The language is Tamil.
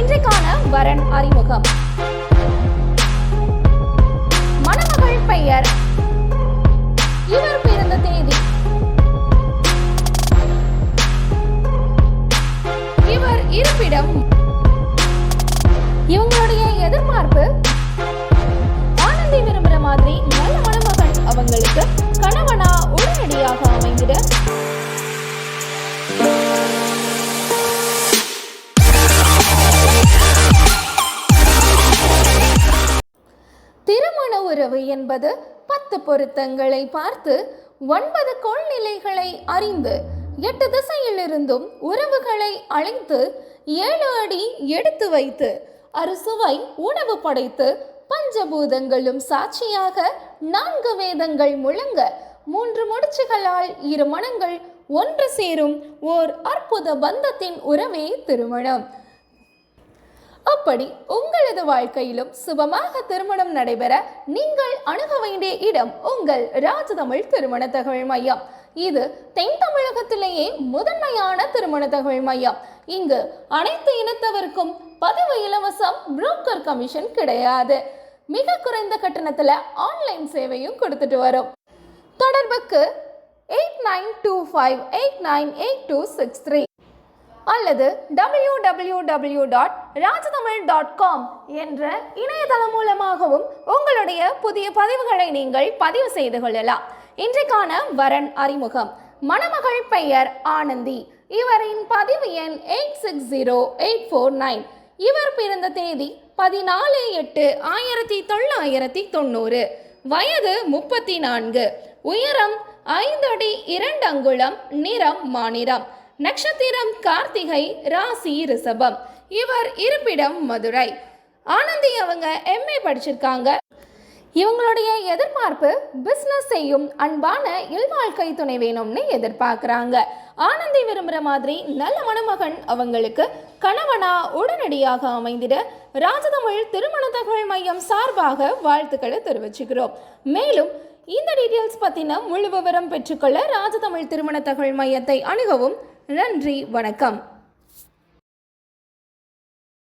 இன்றைக்கான வரன் அறிமுகம். மணமகள் பெயர், இவர் பிறந்த தேதி, இவர் இருப்பிடம், இவங்களுடைய எதிர்பார்ப்பு. ஆனந்தி விரும்புற மாதிரி நல்ல மணமகன் அவங்களுக்கு கணவனா உடனடியாக அமைந்திட திருமண உறவு என்பது 10 பொருத்தங்களை பார்த்து 9 கோள்நிலைகளை அறிந்து 8 திசையிலிருந்தும் உறவுகளை அழைத்து 7 அடி எடுத்து வைத்து அறுசுவை உணவு படைத்து பஞ்சபூதங்களும் சாட்சியாக 4 வேதங்கள் முழங்க 3 முடிச்சுகளால் 2 மனங்கள் ஒன்று சேரும் ஓர் அற்புத பந்தத்தின் உறவே திருமணம். அப்படி உங்களது வாழ்க்கையிலும் சுபமாக திருமணம் நடைபெற நீங்கள் அணுக வேண்டிய இடம் உங்கள் ராஜதமிழ் திருமண தகவல் மையம். இது தென் தமிழகத்திலேயே முதன்மையான திருமண தகவல் மையம். இங்கு அனைத்து இனத்தவருக்கும் பதிவு இலவசம், புரோக்கர் கமிஷன் கிடையாது. மிக குறைந்த கட்டணத்துல ஆன்லைன் சேவையும் கொடுத்துட்டு வரும். தொடர்புக்கு 8925898263 அல்லது www.rajathamil.com என்ற இணையதளம் மூலமாகவும் உங்களுடைய புதிய பதிவுகளை நீங்கள் பதிவு செய்து கொள்ளலாம். இன்றைக்கான வரன் அறிமுகம். மணமகள் பெயர் ஆனந்தி. இவரின் பதிவு எண் 860849. இவர் பிறந்த தேதி 14/8/1990. வயது 34. உயரம் 5 அடி 2 அங்குலம். நிறம் மாநிறம். நட்சத்திரம் கார்த்திகை. ராசி ரிஷபம். இவர் இருப்பிடம் மதுரை. ஆனந்தி அவங்க MA படிச்சிருக்காங்க. இவங்களுடைய எதிர்பார்ப்பு பிஸ்னஸ் செய்யும் அன்பான இல்வாழ்க்கை துணை வேணும்னு எதிர்பார்க்குறாங்க. ஆனந்தி விரும்புகிற மாதிரி நல்ல மணமகன் அவங்களுக்கு கணவனா உடனடியாக அமைந்திட ராஜதமிழ் திருமண தகவல் மையம் சார்பாக வாழ்த்துக்களை தெரிவிச்சுக்கிறோம். மேலும் இந்த டீட்டெயில்ஸ் பற்றின முழு விவரம் பெற்றுக்கொள்ள ராஜதமிழ் திருமண தகவல் மையத்தை அணுகவும். நன்றி, வணக்கம்.